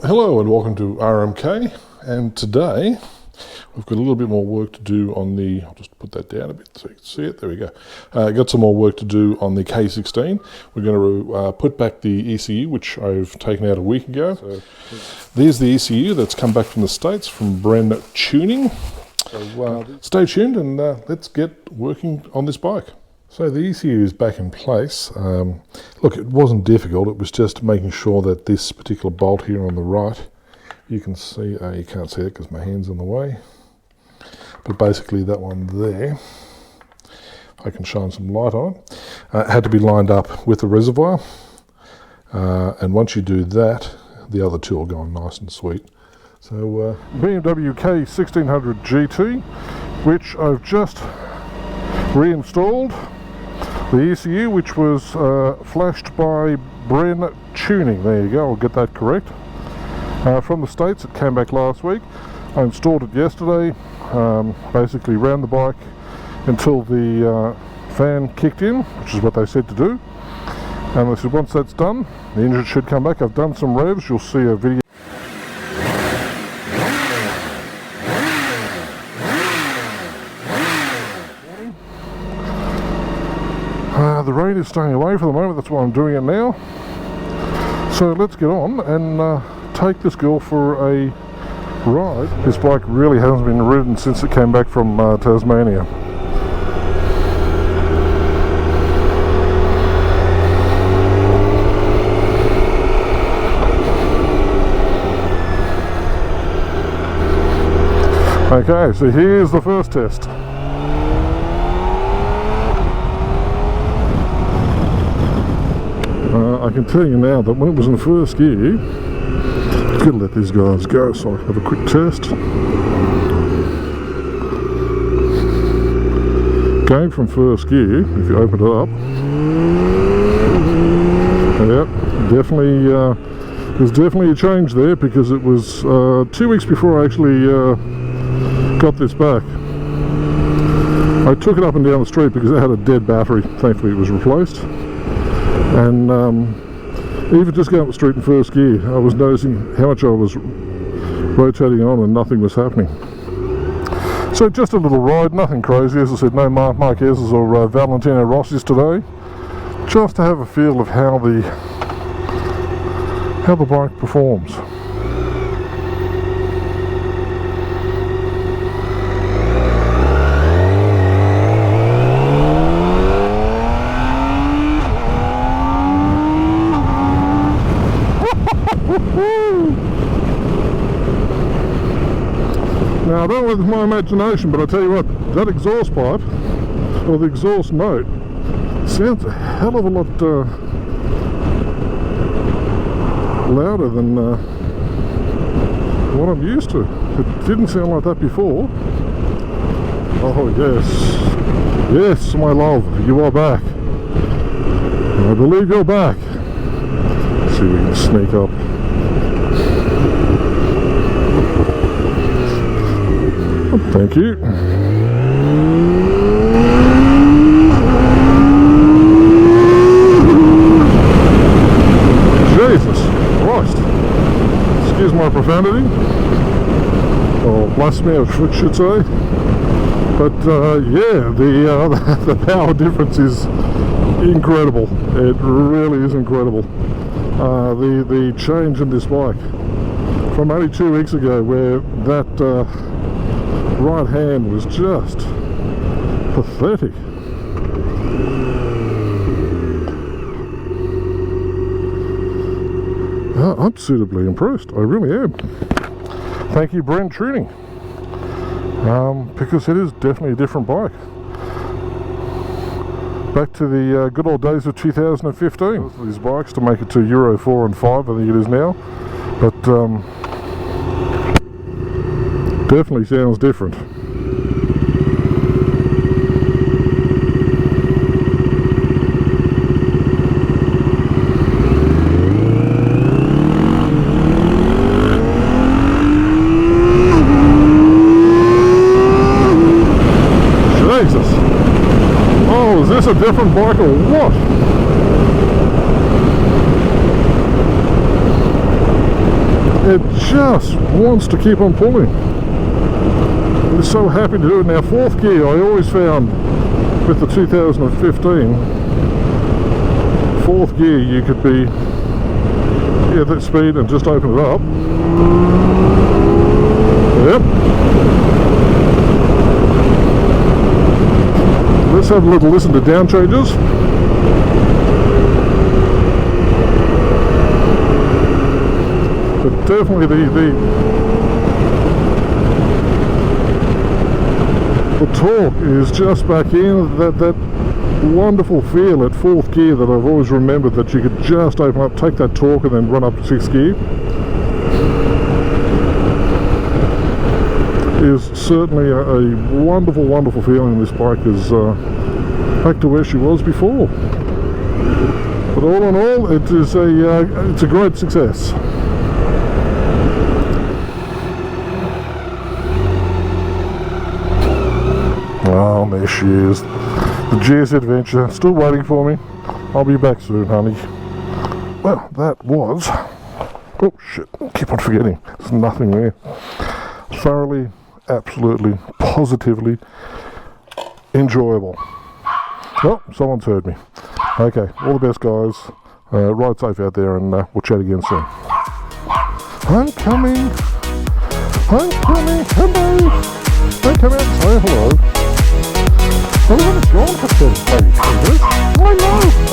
Hello and welcome to RMK, and today we've got a little bit more work to do on the, I'll just put that down a bit so you can see it, there we go. Got some more work to do on the K16. We're going to put back the ECU, which I've taken out a week ago. So there's the ECU that's come back from the States from Bren Tuning. So stay tuned and let's get working on this bike. So the ECU is back in place. Look, it wasn't difficult, it was just making sure that this particular bolt here on the right, you can see, you can't see it because my hand's in the way, but basically that one there, I can shine some light on it, had to be lined up with the reservoir, and once you do that, the other two will go on nice and sweet. So BMW K1600 GT, which I've just reinstalled. The ECU, which was flashed by Bren Tuning. There you go, I'll get that correct. From the States, it came back last week. I installed it yesterday, basically ran the bike until the fan kicked in, which is what they said to do. And they said once that's done, the engine should come back. I've done some revs, you'll see a video. The rain is staying away for the moment, that's why I'm doing it now. So let's get on and take this girl for a ride. This bike really hasn't been ridden since it came back from Tasmania. Okay, so here's the first test. I can tell you now that when it was in first gear, I'm going to let these guys go so I can have a quick test. Going from first gear, if you open it up, yeah, definitely, there's definitely a change there because it was 2 weeks before I actually got this back. I took it up and down the street because it had a dead battery. Thankfully it was replaced. And even just going up the street in first gear, I was noticing how much I was rotating on and nothing was happening. So just a little ride, nothing crazy. As I said, no Marc Marquez's or Valentino Rossi's today. Just to have a feel of how the bike performs. Now I don't know whether it's my imagination, but I tell you what, that exhaust pipe, or the exhaust note, sounds a hell of a lot louder than what I'm used to. It didn't sound like that before. Oh yes, yes my love, you are back. I believe you're back. Let's see if we can sneak up. Thank you. Jesus Christ. Excuse my profanity. Or blasphemy, I should say. But yeah, the power difference is incredible. It really is incredible. The change in this bike from only 2 weeks ago, where that right hand was just pathetic. I'm suitably impressed, I really am. Thank you Bren Tuning, because it is definitely a different bike. Back to the good old days of 2015. These bikes to make it to Euro 4 and 5, I think it is now, but definitely sounds different. Jesus! Oh, is this a different bike or what? It just wants to keep on pulling. We're so happy to do it now. Fourth gear, I always found with the 2015, fourth gear you could be at that speed and just open it up. Yep. Let's have a little listen to down changes. But definitely the torque is just back in. That wonderful feel at fourth gear that I've always remembered, that you could just open up, take that torque and then run up to sixth gear, is certainly a wonderful, wonderful feeling. This bike is back to where she was before. But all in all, it is it's a great success. Oh, there she is. The GS Adventure, still waiting for me. I'll be back soon, honey. Well, that was... Oh, shit. Keep on forgetting. There's nothing there. Thoroughly, absolutely, positively enjoyable. Well, someone's heard me. Okay, all the best, guys. Ride safe out there, and we'll chat again soon. I'm coming. I'm coming. Hello. Don't come out and say hello. I was on the phone for 30 minutes. I know.